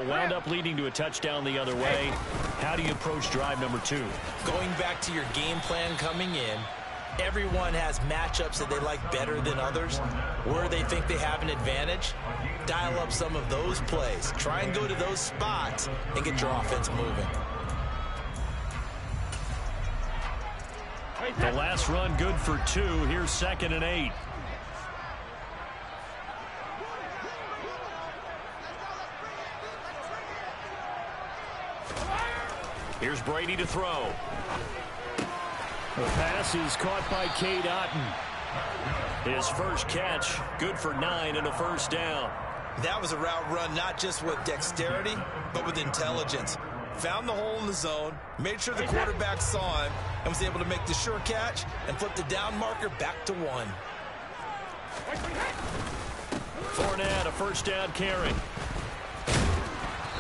wound up leading to a touchdown the other way. How do you approach drive number 2? Going back to your game plan coming in, everyone has matchups that they like better than others. Where they think they have an advantage, dial up some of those plays. Try and go to those spots and get your offense moving. The last run good for 2. Here's 2nd and 8. Here's Brady to throw. The pass is caught by Cade Otton. His first catch, good for 9 and a first down. That was a route run not just with dexterity, but with intelligence. Found the hole in the zone, made sure the quarterback saw him, and was able to make the sure catch and flip the down marker back to 1. Fournette, a first down carry.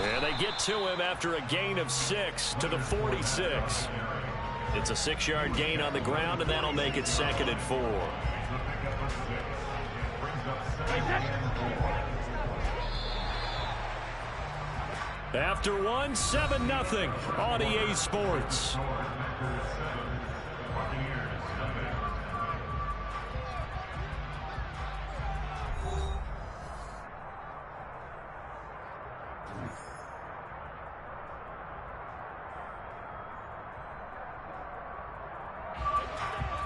And they get to him after a gain of 6 to the 46. It's a 6-yard gain on the ground, and that'll make it 2nd and 4. After 1, 7-0 on EA Sports.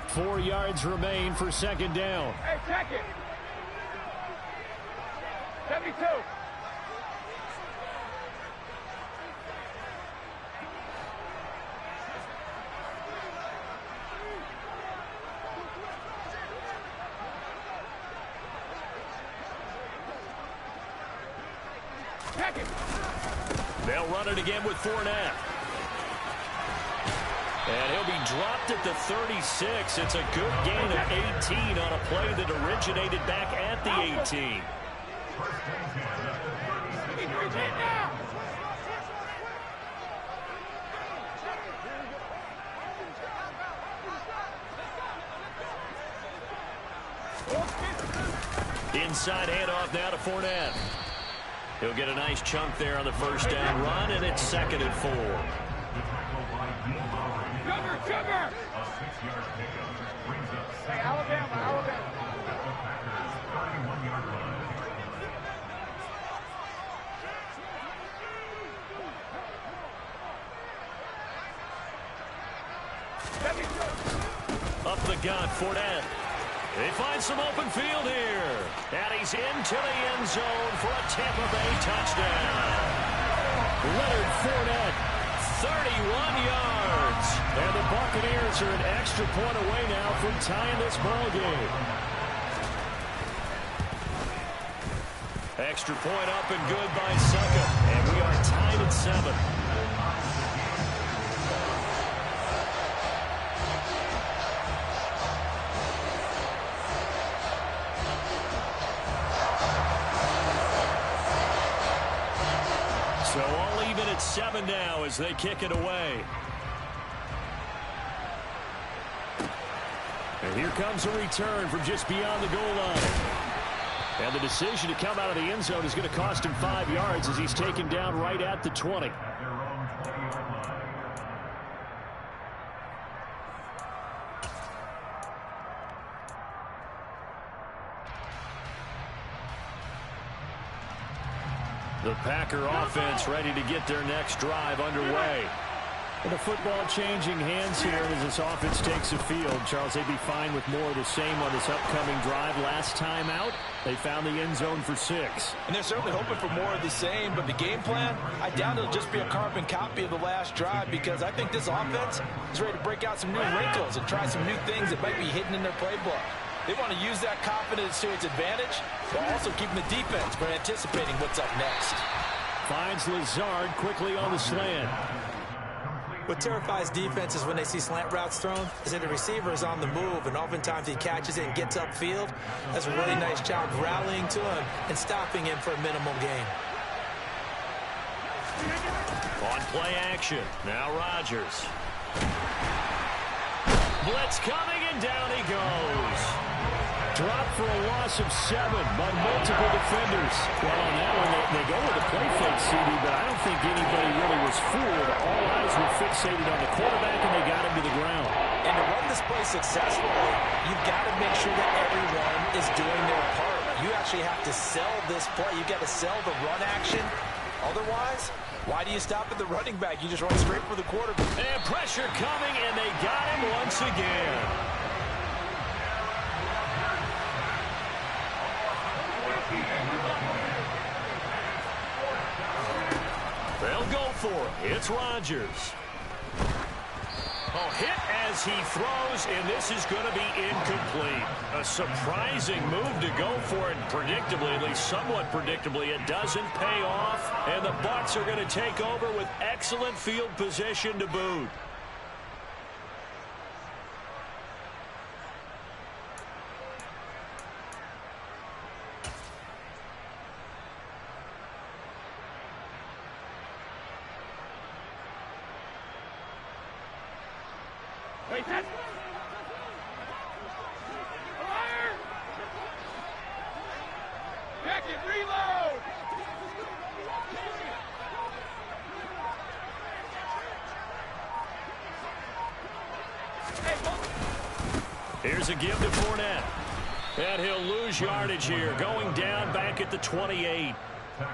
Four yards remain for 2nd down. Hey, check it. 72. Check it. They'll run it again with Fournette. And he'll be dropped at the 36. It's a good gain of 18 on a play that originated back at the 18. Inside handoff now to Fournette. He'll get a nice chunk there on the first down run, and it's 2nd and 4. Sugar! Hey, Alabama. Up the gut, Fournette. They find some open field here. And he's into the end zone for a Tampa Bay touchdown. Leonard Fournette, 31 yards. And the Buccaneers are an extra point away now from tying this ball game. Extra point up and good by Suckup. And we are tied at 7. So all even at 7 now as they kick it away. And here comes a return from just beyond the goal line. And the decision to come out of the end zone is going to cost him 5 yards as he's taken down right at the 20. The Packer offense ready to get their next drive underway. And the football changing hands here as this offense takes the field. Charles, they'd be fine with more of the same on this upcoming drive. Last time out, they found the end zone for 6. And they're certainly hoping for more of the same, but the game plan, I doubt it'll just be a carbon copy of the last drive because I think this offense is ready to break out some new wrinkles and try some new things that might be hidden in their playbook. They want to use that confidence to its advantage, while also keeping the defense from anticipating what's up next. Finds Lazard quickly on the slant. What terrifies defenses when they see slant routes thrown is that the receiver is on the move, and oftentimes he catches it and gets upfield. That's a really nice job rallying to him and stopping him for a minimal gain. On play action, now Rodgers. Blitz coming, and down he goes. dropped for a loss of 7 by multiple defenders. Well, on that one, they go with a play fake, CD, but I don't think anybody really was fooled. All eyes were fixated on the quarterback, and they got him to the ground. And to run this play successfully, you've got to make sure that everyone is doing their part. You actually have to sell this play. You've got to sell the run action. Otherwise, why do you stop at the running back? You just run straight for the quarterback. And pressure coming, and they got him once again. They'll go for it. It's Rodgers. Oh, hit as he throws, and this is going to be incomplete. A surprising move to go for it, and predictably, at least somewhat predictably, it doesn't pay off, and the Bucs are going to take over with excellent field position to boot. Wait, that's... Fire! Check it, reload! Here's a give to Fournette. And he'll lose yardage here, going down back at the 28.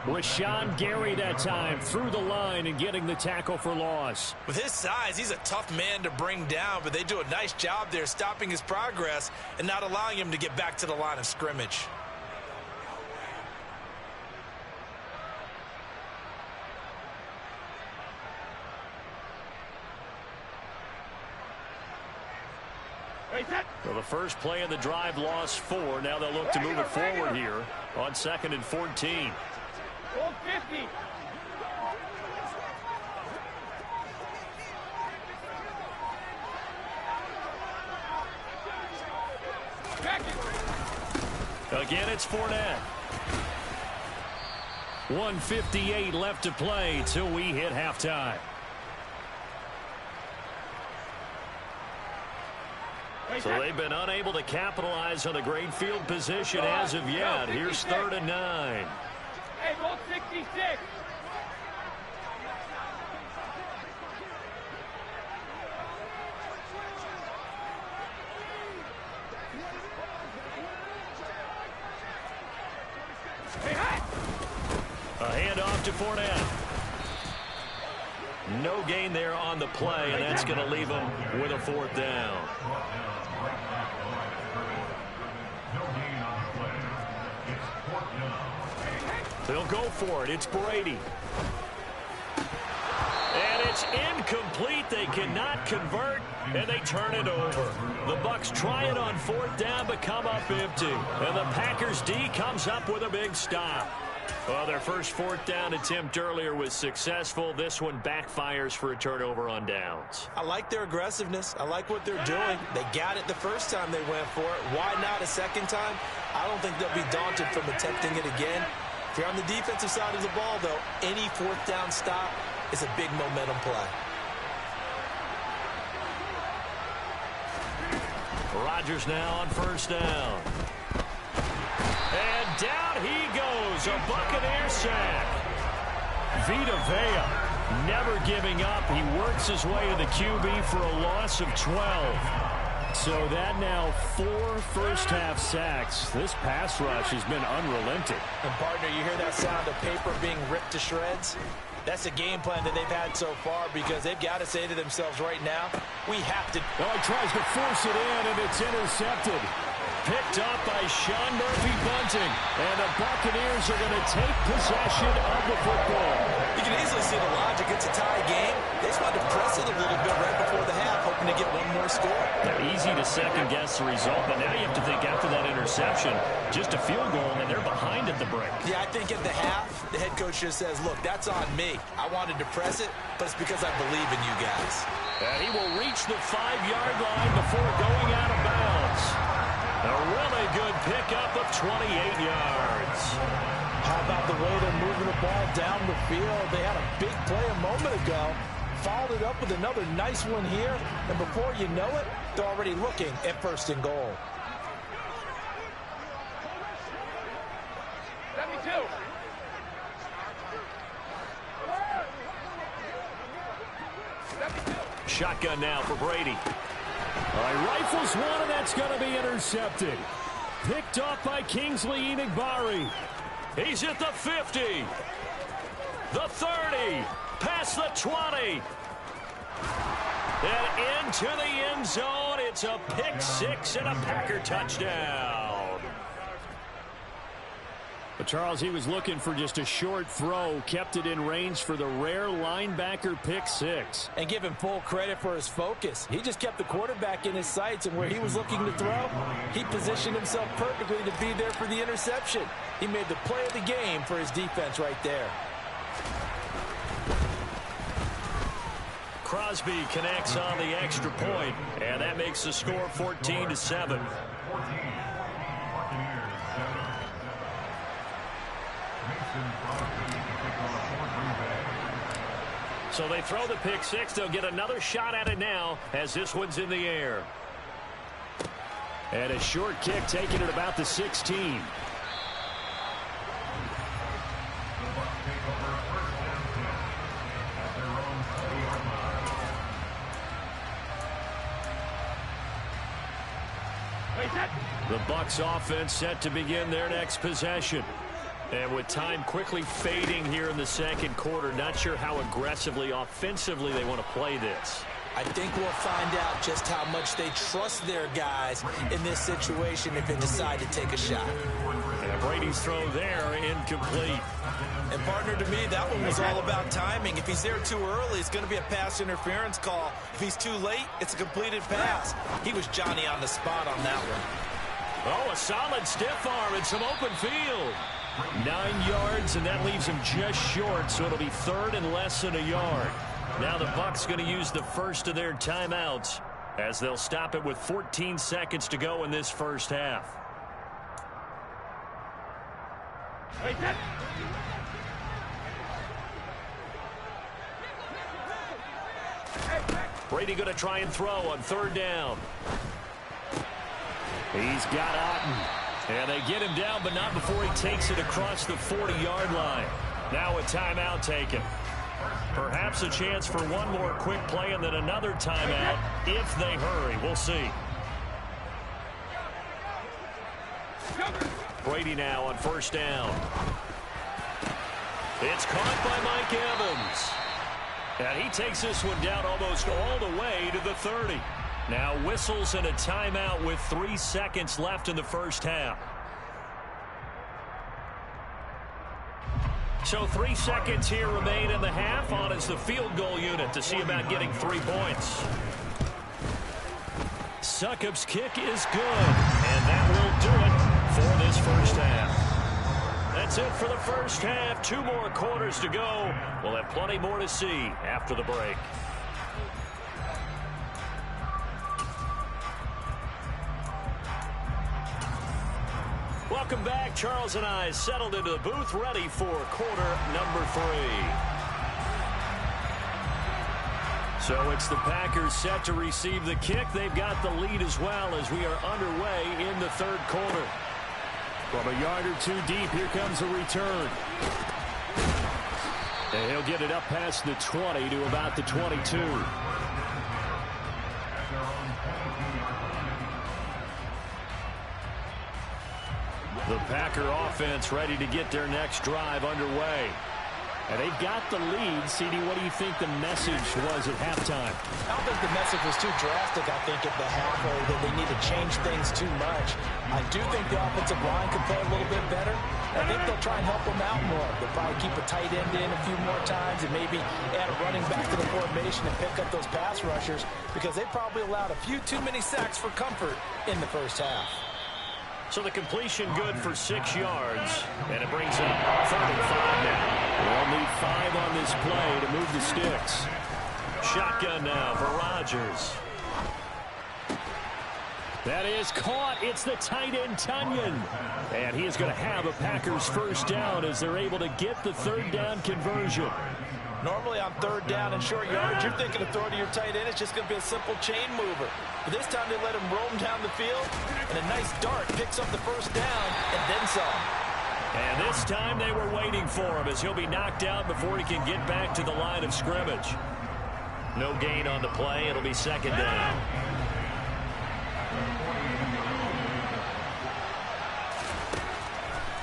Rashawn Gary that time through the line and getting the tackle for loss. With his size, he's a tough man to bring down, but they do a nice job there stopping his progress and not allowing him to get back to the line of scrimmage. So the first play of the drive lost 4. Now they'll look to move it forward here on 2nd and 14. 50. Again, it's Fournette. 1:58 left to play till we hit halftime. So they've been unable to capitalize on a great field position as of yet. Here's 3rd and 9. Hey, ball 66. A handoff to Fournette. No gain there on the play, and that's going to leave him with a 4th down. They'll go for it. It's Brady. And it's incomplete. They cannot convert, and they turn it over. The Bucs try it on 4th down, but come up empty. And the Packers D comes up with a big stop. Well, their first 4th down attempt earlier was successful. This one backfires for a turnover on downs. I like their aggressiveness. I like what they're doing. They got it the first time they went for it. Why not a second time? I don't think they'll be daunted from attempting it again. If you're on the defensive side of the ball, though, any 4th down stop is a big momentum play. Rodgers now on 1st down. And down he goes, a Buccaneer sack. Vita Vea never giving up. He works his way to the QB for a loss of 12. So that now 4 first-half sacks. This pass rush has been unrelenting. And, partner, you hear that sound of paper being ripped to shreds? That's a game plan that they've had so far because they've got to say to themselves right now, we have to. Oh, he tries to force it in, and it's intercepted. Picked up by Sean Murphy-Bunting. And the Buccaneers are going to take possession of the football. You can easily see the logic. It's a tie game. They just wanted to press it a little bit right before the half, hoping to get one more score. Easy to second-guess the result, but now you have to think after that interception, just a field goal, and they're behind at the break. Yeah, I think at the half, the head coach just says, look, that's on me. I wanted to press it, but it's because I believe in you guys. And he will reach the 5-yard line before going out of bounds. A really good pickup of 28 yards. How about the way they're moving the ball down the field? They had a big play a moment ago. Followed it up with another nice one here. And before you know it, they're already looking at 1st and goal. Shotgun now for Brady. All right, rifles one, and that's going to be intercepted. Picked off by Kingsley Enagbari. He's at the 50. The 30. Past the 20. And into the end zone. It's a pick six and a Packer touchdown. But Charles, he was looking for just a short throw, kept it in range for the rare linebacker pick six. And give him full credit for his focus. He just kept the quarterback in his sights, and where he was looking to throw, he positioned himself perfectly to be there for the interception. He made the play of the game for his defense right there. Crosby connects on the extra point, and that makes the score 14-7. So they throw the pick six. They'll get another shot at it now as this one's in the air. And a short kick taken at about the 16. The Bucs offense set to begin their next possession. And with time quickly fading here in the second quarter, not sure how aggressively, offensively they want to play this. I think we'll find out just how much they trust their guys in this situation if they decide to take a shot. And Brady's throw there, incomplete. And partner, to me, that one was all about timing. If he's there too early, it's going to be a pass interference call. If he's too late, it's a completed pass. He was Johnny on the spot on that one. Oh, a solid stiff arm and some open field. 9 yards, and that leaves him just short, so it'll be third and less than a yard. Now the Bucs going to use the first of their timeouts as they'll stop it with 14 seconds to go in this first half. Brady going to try and throw on third down. He's got Otten. And they get him down, but not before he takes it across the 40-yard line. Now a timeout taken. Perhaps a chance for one more quick play and then another timeout if they hurry. We'll see. Brady now on first down. It's caught by Mike Evans. And he takes this one down almost all the way to the 30. Now whistles and a timeout with 3 seconds left in the first half. So 3 seconds here remain in the half. On is the field goal unit to see about getting 3 points. Succop's kick is good. And that will do it for this first half. That's it for the first half. 2 more quarters to go. We'll have plenty more to see after the break. Welcome back. Charles and I settled into the booth, ready for quarter number 3. So it's the Packers set to receive the kick. They've got the lead as well as we are underway in the third quarter. From a yard or 2 deep, here comes a return. And he'll get it up past the 20 to about the 22. The Packer offense ready to get their next drive underway. And they've got the lead. CD, what do you think the message was at halftime? I don't think the message was too drastic, I think, at the half, or that they need to change things too much. I do think the offensive line could play a little bit better. I think they'll try and help them out more. They'll probably keep a tight end in a few more times and maybe add a running back to the formation and pick up those pass rushers because they probably allowed a few too many sacks for comfort in the first half. So the completion good for 6 yards, and it brings up 3rd and 5 now. They'll need 5 on this play to move the sticks. Shotgun now for Rodgers. That is caught. It's the tight end, Tunyon. And he is going to have a Packers first down as they're able to get the 3rd down conversion. Normally on 3rd down and short yards, you're thinking of throwing to your tight end. It's just going to be a simple chain mover. But this time they let him roam down the field, and a nice dart picks up the first down and then some. And this time they were. were waiting for him as he'll be knocked out before he can get back to the line of scrimmage. No gain on the play. It'll be second down.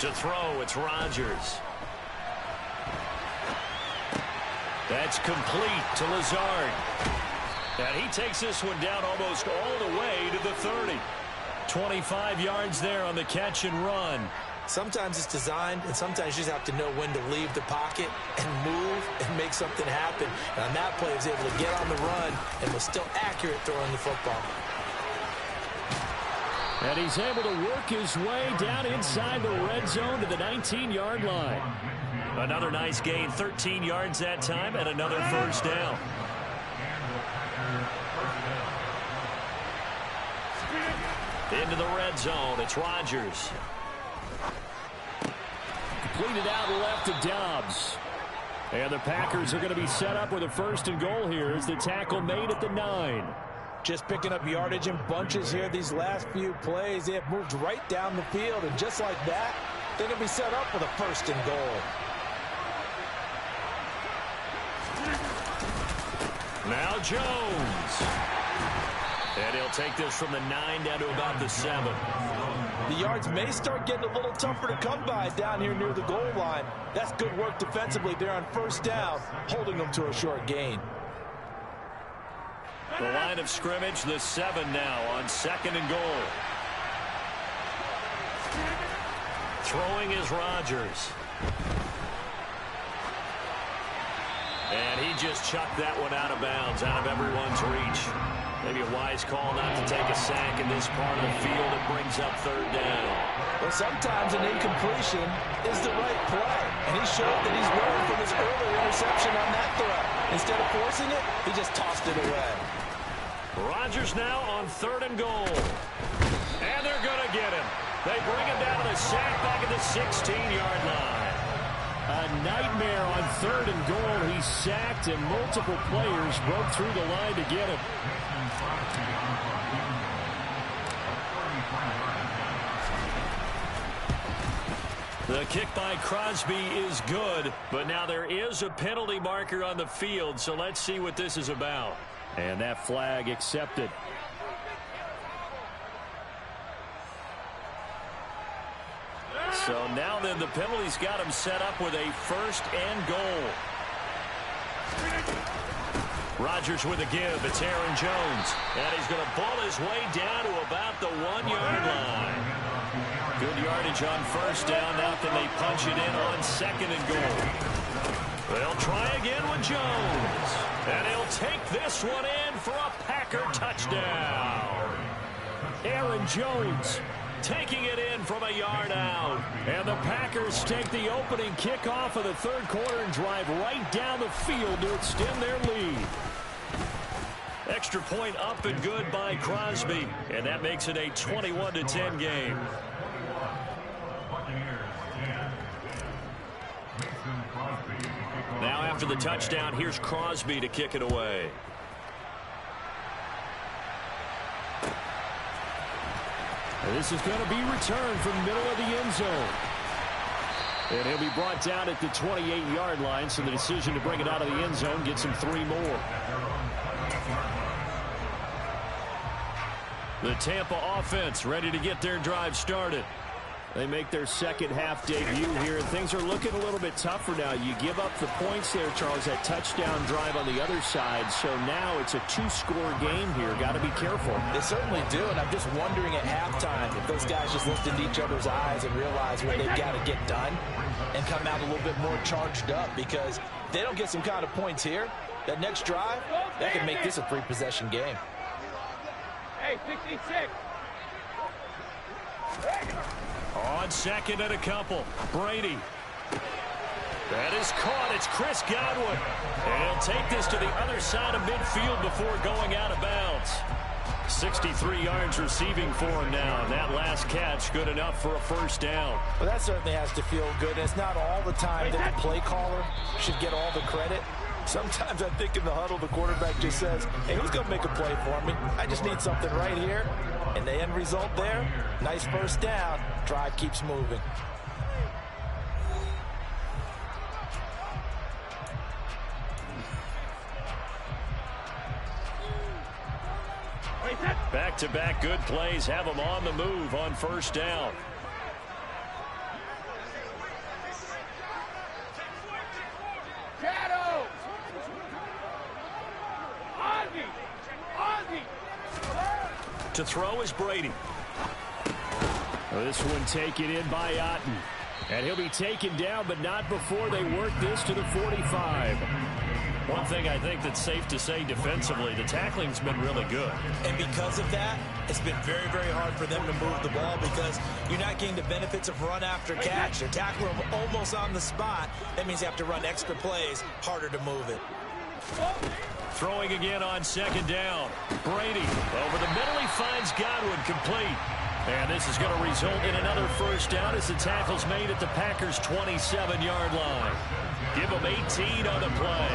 To throw, it's Rodgers. That's complete to Lazard. And he takes this one down almost all the way to the 30. 25 yards there on the catch and run. Sometimes it's designed, and sometimes you just have to know when to leave the pocket and move and make something happen. And on that play, he was able to get on the run and was still accurate throwing the football. And he's able to work his way down inside the red zone to the 19-yard line. Another nice gain, 13 yards that time, and another first down. Into the red zone, it's Rodgers. Completed out left to Dobbs. And the Packers are going to be set up with a first and goal here as the tackle made at the 9. Just picking up yardage in bunches here these last few plays. They have moved right down the field, and just like that, they're going to be set up with a first and goal. Now Jones. And he'll take this from the 9 down to about the 7. The yards may start getting a little tougher to come by down here near the goal line. That's good work defensively there on first down, holding them to a short gain. The line of scrimmage, the 7 now on second and goal. Throwing is Rodgers. And he just chucked that one out of bounds, out of everyone's reach. Maybe a wise call not to take a sack in this part of the field. It brings up third down. Well, sometimes an incompletion is the right play. And he showed that he's learned from his earlier interception on that throw. Instead of forcing it, he just tossed it away. Rodgers now on third and goal. And they're going to get him. They bring him down to the sack back at the 16-yard line. A nightmare on third and goal. He's sacked, and multiple players broke through the line to get him. The kick by Crosby is good, but now there is a penalty marker on the field, so let's see what this is about. And that flag accepted. So now then the penalty's got him set up with a first and goal. Rodgers with a give. It's Aaron Jones. And he's going to ball his way down to about the 1-yard line. Good yardage on first down. Now can they punch it in on second and goal? They'll try again with Jones. And he'll take this one in for a Packer touchdown. Aaron Jones taking it in from a yard out. And the Packers take the opening kickoff of the third quarter and drive right down the field to extend their lead. Extra point up and good by Crosby. And that makes it a 21-10 game. Now after the touchdown, here's Crosby to kick it away. This is going to be returned from the middle of the end zone. And he'll be brought down at the 28-yard line, so the decision to bring it out of the end zone gets him 3 more. The Tampa offense ready to get their drive started. They make their second half debut here, and things are looking a little bit tougher now. You give up the points there, Charles, that touchdown drive on the other side. So now it's a 2-score game here. Got to be careful. They certainly do, and I'm just wondering at halftime if those guys just looked into each other's eyes and realized what they've got to get done and come out a little bit more charged up, because if they don't get some kind of points here, that next drive, that could make this a 3-possession game. Hey, 66. On second and a couple, Brady. That is caught. It's Chris Godwin. And he'll take this to the other side of midfield before going out of bounds. 63 yards receiving for him now. That last catch good enough for a first down. Well, that certainly has to feel good. It's not all the time that the play caller should get all the credit. Sometimes I think in the huddle, the quarterback just says, hey, who's going to make a play for me? I just need something right here. And the end result there, nice first down. Drive keeps moving. Back-to-back good plays have them on the move on first down. Shadow! Ozzy! To throw is Brady. This one taken in by Otten. And he'll be taken down, but not before they work this to the 45. One thing I think that's safe to say defensively, the tackling's been really good. And because of that, it's been very, very hard for them to move the ball because you're not getting the benefits of run after catch. They're tackling them almost on the spot. That means you have to run extra plays, harder to move it. Throwing again on second down. Brady over the middle. He finds Godwin complete. And this is going to result in another first down as the tackle's made at the Packers' 27-yard line. Give them 18 on the play.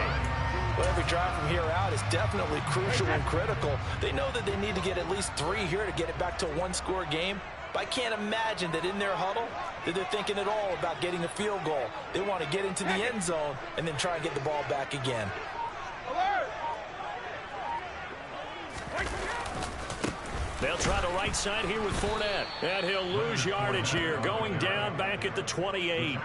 Well, every drive from here out is definitely crucial and critical. They know that they need to get at least 3 here to get it back to a one-score game. But I can't imagine that in their huddle that they're thinking at all about getting a field goal. They want to get into the end zone and then try and get the ball back again. They'll try the right side here with Fournette. And he'll lose yardage here, going down back at the 28.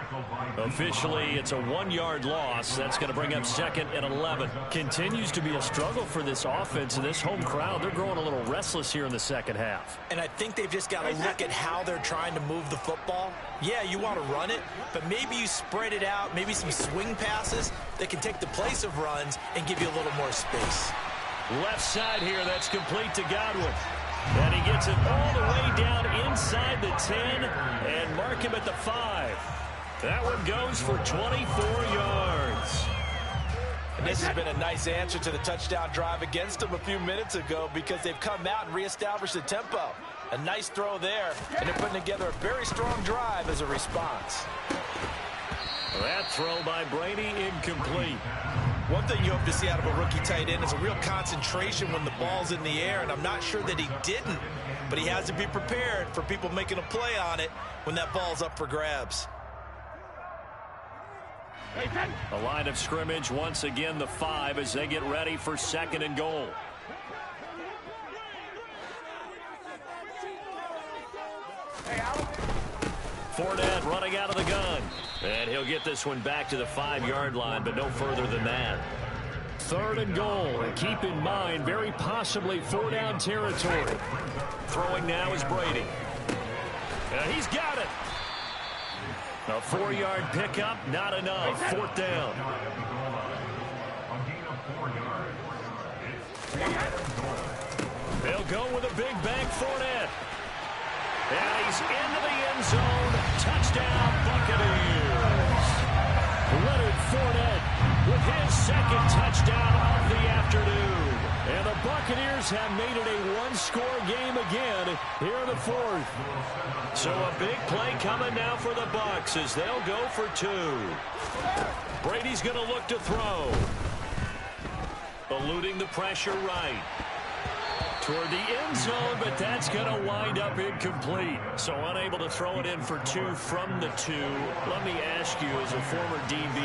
Officially, it's a 1-yard loss. That's going to bring up 2nd and 11. Continues to be a struggle for this offense and this home crowd. They're growing a little restless here in the second half. And I think they've just got to look at how they're trying to move the football. Yeah, you want to run it, but maybe you spread it out, maybe some swing passes that can take the place of runs and give you a little more space. Left side here, that's complete to Godwin. And he gets it all the way down inside the 10 and mark him at the 5. That one goes for 24 yards. And this has been a nice answer to the touchdown drive against them a few minutes ago because they've come out and reestablished the tempo. A nice throw there, and they're putting together a very strong drive as a response. That throw by Brady incomplete. One thing you hope to see out of a rookie tight end is a real concentration when the ball's in the air, and I'm not sure that he didn't, but he has to be prepared for people making a play on it when that ball's up for grabs. A line of scrimmage, once again the 5 as they get ready for 2nd and goal. Fournette running out of the gun. And he'll get this one back to the 5-yard line, but no further than that. 3rd and goal. And keep in mind, very possibly 4-down territory. Throwing now is Brady. And he's got it. A 4-yard pickup, not enough. 4th down. They'll go with a big bank Fournette. And he's into the end zone. Touchdown, Buccaneers. Leonard Fournette with his 2nd touchdown of the afternoon. And the Buccaneers have made it a one-score game again here in the 4th. So a big play coming now for the Bucs as they'll go for 2. Brady's going to look to throw. Eluding the pressure right. Toward the end zone, but that's going to wind up incomplete. So unable to throw it in for 2 from the 2. Let me ask you, as a former DB,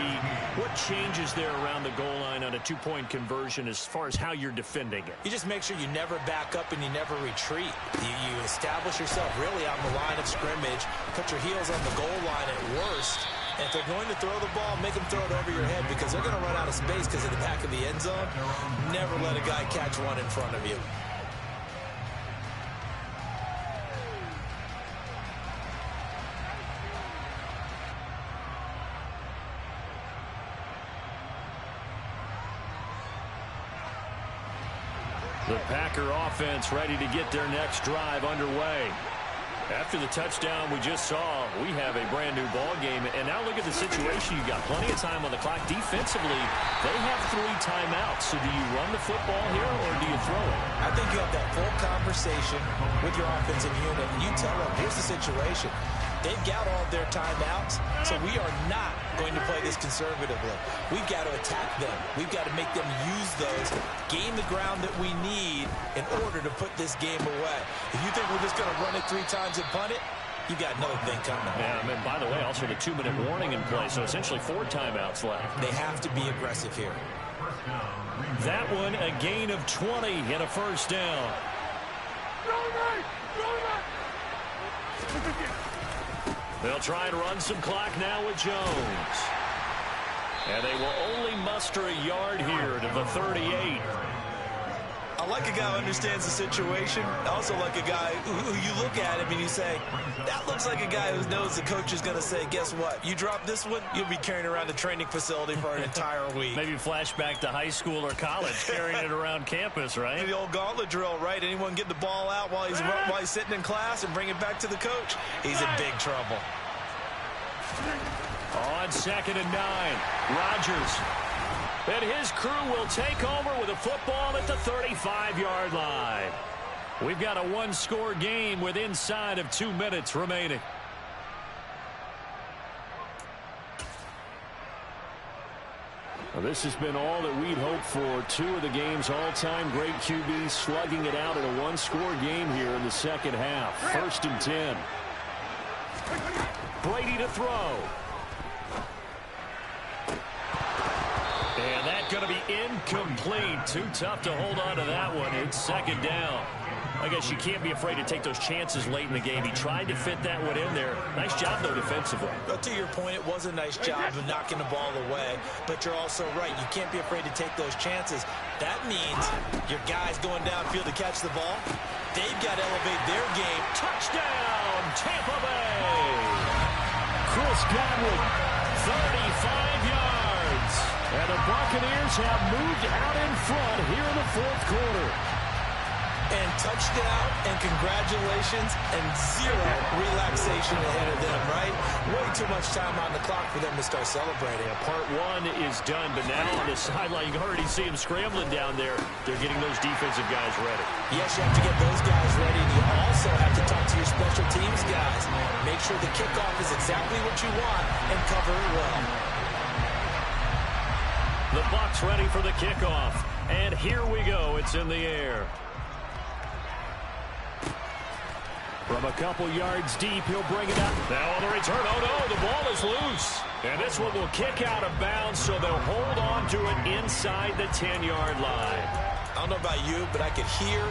what changes there around the goal line on a 2-point conversion as far as how you're defending it? You just make sure you never back up and you never retreat. You establish yourself really on the line of scrimmage, put your heels on the goal line at worst. And if they're going to throw the ball, make them throw it over your head because they're going to run out of space because of the back of the end zone. Never let a guy catch one in front of you. The Packer offense ready to get their next drive underway. After the touchdown we just saw, we have a brand new ball game. And now look at the situation. You got plenty of time on the clock. Defensively, they have 3 timeouts. So do you run the football here or do you throw it? I think you have that full conversation with your offensive unit. And you tell them, here's the situation. They've got all of their timeouts, so we are not going to play this conservatively. We've got to attack them. We've got to make them use those, gain the ground that we need in order to put this game away. If you think we're just going to run it 3 times and punt it, you've got another thing coming. Yeah, and by the way, also the 2-minute warning in play, so essentially 4 timeouts left. They have to be aggressive here. That one, a gain of 20 and a first down. They'll try and run some clock now with Jones. And they will only muster a yard here to the 38. I like a guy who understands the situation. I also like a guy who you look at him and you say, that looks like a guy who knows the coach is going to say, guess what? You drop this one, you'll be carrying around the training facility for an entire week. Maybe flashback to high school or college, carrying it around campus, right? The old gauntlet drill, right? Anyone get the ball out while he's sitting in class and bring it back to the coach? He's in big trouble. On 2nd and 9, Rodgers. And his crew will take over with a football at the 35-yard line. We've got a one-score game with inside of 2 minutes remaining. Well, this has been all that we'd hoped for. 2 of the game's all-time great QBs slugging it out in a one-score game here in the second half. 1st and 10. Brady to throw. And that's going to be incomplete. Too tough to hold on to that one. It's 2nd down. I guess you can't be afraid to take those chances late in the game. He tried to fit that one in there. Nice job, though, defensively. But to your point, it was a nice job of knocking the ball away. But you're also right. You can't be afraid to take those chances. That means your guys going downfield to catch the ball, they've got to elevate their game. Touchdown, Tampa Bay. Chris Godwin, 35 yards. And the Buccaneers have moved out in front here in the 4th quarter. And touchdown and congratulations and zero relaxation ahead of them, right? Way too much time on the clock for them to start celebrating. Yeah, part 1 is done, but now on the sideline, you can already see them scrambling down there. They're getting those defensive guys ready. Yes, you have to get those guys ready. You also have to talk to your special teams guys. Make sure the kickoff is exactly what you want and cover it well. The Bucs ready for the kickoff. And here we go. It's in the air. From a couple yards deep, he'll bring it up. Now on the return, oh no, the ball is loose. And this one will kick out of bounds, so they'll hold on to it inside the 10-yard line. I don't know about you, but I could hear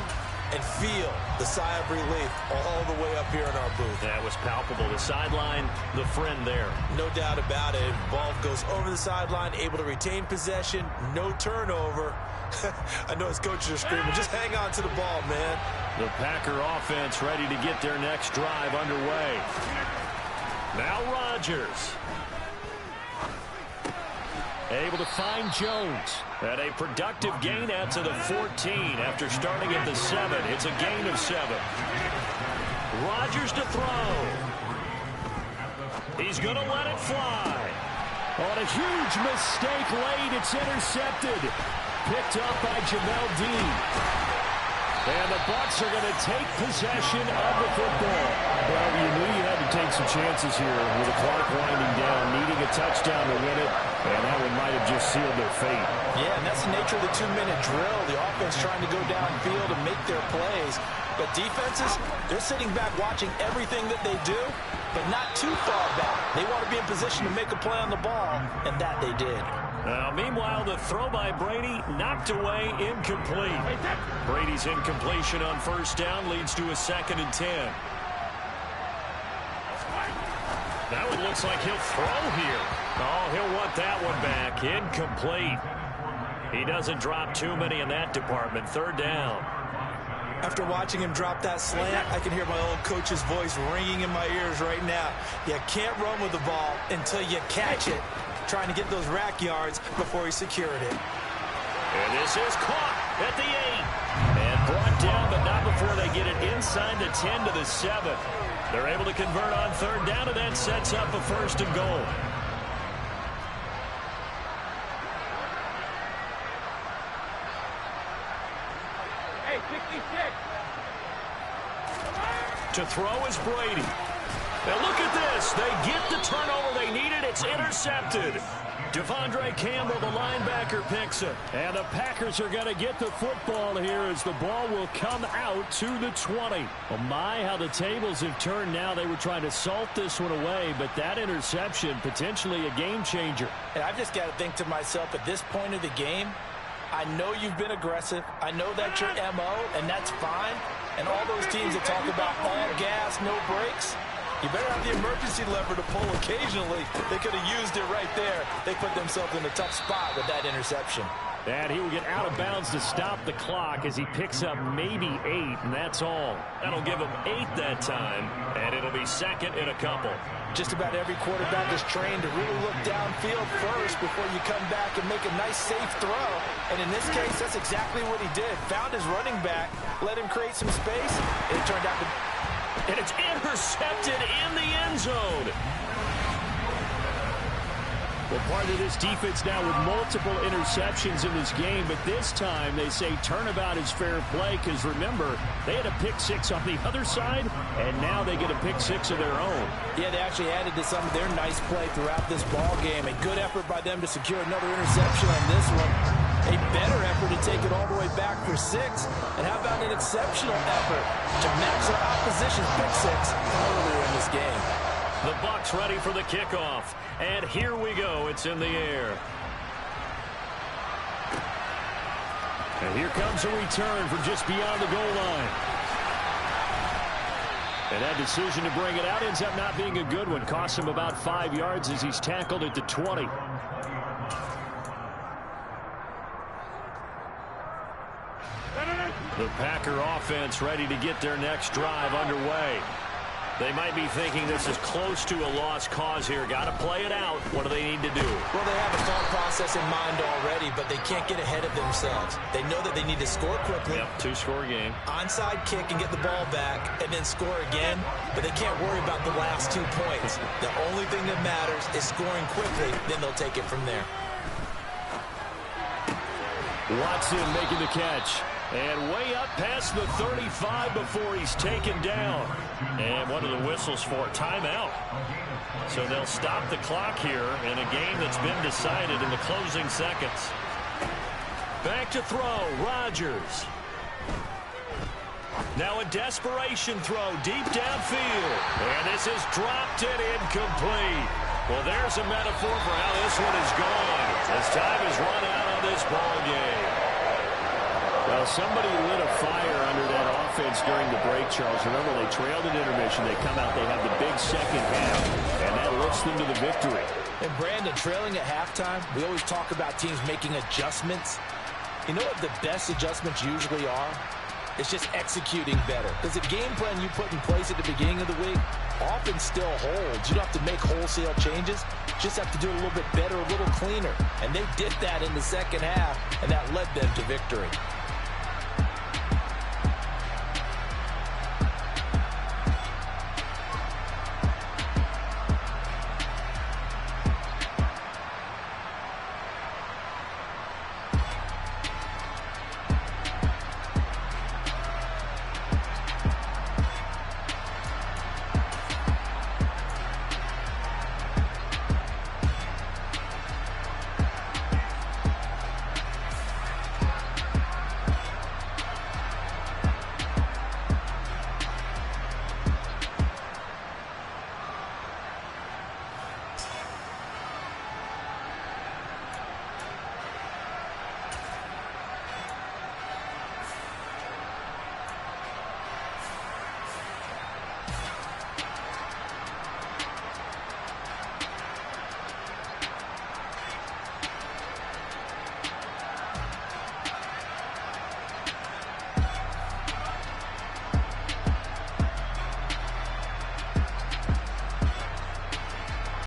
and feel the sigh of relief all the way up here in our booth. That was palpable. The sideline, the friend there. No doubt about it. Ball goes over the sideline, able to retain possession, no turnover. I know his coaches are screaming, just hang on to the ball, man. The Packer offense ready to get their next drive underway. Now Rodgers. Able to find Jones. And a productive gain out to the 14 after starting at the 7. It's a gain of 7. Rodgers to throw. He's going to let it fly. On a huge mistake late, it's intercepted. Picked up by Jamel Dean. And the Bucs are going to take possession of the football. Well, you knew you had to take some chances here with the clock winding down, needing a touchdown to win it, and that one might have just sealed their fate. Yeah, and that's the nature of the 2-minute drill. The offense trying to go downfield and make their plays. But defenses, they're sitting back watching everything that they do, but not too far back. They want to be in position to make a play on the ball, and that they did. Meanwhile, the throw by Brady knocked away, incomplete. Brady's incompletion on 1st down leads to a 2nd and 10. That one looks like he'll throw here. Oh, he'll want that one back. Incomplete. He doesn't drop too many in that department. 3rd down. After watching him drop that slant, I can hear my old coach's voice ringing in my ears right now. You can't run with the ball until you catch it. Trying to get those rack yards before he secured it. And this is caught at the 8. And brought down, but not before they get it inside the 10 to the 7. They're able to convert on 3rd down, and that sets up a 1st and goal. Hey, 66. To throw is Brady. Now look at this. They get the turnover they needed. It's intercepted. Devondre Campbell, the linebacker, picks it. And the Packers are going to get the football here as the ball will come out to the 20. Oh my, how the tables have turned now. They were trying to salt this one away, but that interception, potentially a game changer. And I've just got to think to myself, at this point of the game, I know you've been aggressive. I know that's your MO, and that's fine. And all those teams that talk about all gas, no brakes, you better have the emergency lever to pull occasionally. They could have used it right there. They put themselves in a tough spot with that interception. And he will get out of bounds to stop the clock as he picks up maybe 8, and that's all. That'll give him 8 that time, and it'll be second in a couple. Just about every quarterback is trained to really look downfield first before you come back and make a nice, safe throw. And in this case, that's exactly what he did. Found his running back, let him create some space, and it turned out to... And it's intercepted in the end zone. Well, part of this defense now with multiple interceptions in this game, but this time they say turnabout is fair play because, remember, they had a pick-6 on the other side, and now they get a pick-6 of their own. Yeah, they actually added to some of their nice play throughout this ball game. A good effort by them to secure another interception on this one. A better effort to take it all the way back for 6. And how about an exceptional effort to match their opposition's pick-6 earlier in this game. The Bucs ready for the kickoff. And here we go. It's in the air. And here comes a return from just beyond the goal line. And that decision to bring it out ends up not being a good one. Costs him about 5 yards as he's tackled at the 20. The Packer offense ready to get their next drive underway. They might be thinking this is close to a lost cause here. Got to play it out. What do they need to do? Well, they have a thought process in mind already, but they can't get ahead of themselves. They know that they need to score quickly. Yep, 2-score game. Onside kick and get the ball back and then score again, but they can't worry about the last 2 points. The only thing that matters is scoring quickly, then they'll take it from there. Watson making the catch. And way up past the 35 before he's taken down. And one of the whistles for timeout. So they'll stop the clock here in a game that's been decided in the closing seconds. Back to throw, Rodgers. Now a desperation throw deep downfield. And this is dropped and incomplete. Well, there's a metaphor for how this one is gone. As time has run out on this ball game. Well, somebody lit a fire under that offense during the break, Charles. Remember, they trailed at intermission. They come out, they have the big second half, and that lifts them to the victory. And, Brandon, trailing at halftime, we always talk about teams making adjustments. You know what the best adjustments usually are? It's just executing better. Because the game plan you put in place at the beginning of the week often still holds. You don't have to make wholesale changes. Just have to do it a little bit better, a little cleaner. And they did that in the second half, and that led them to victory.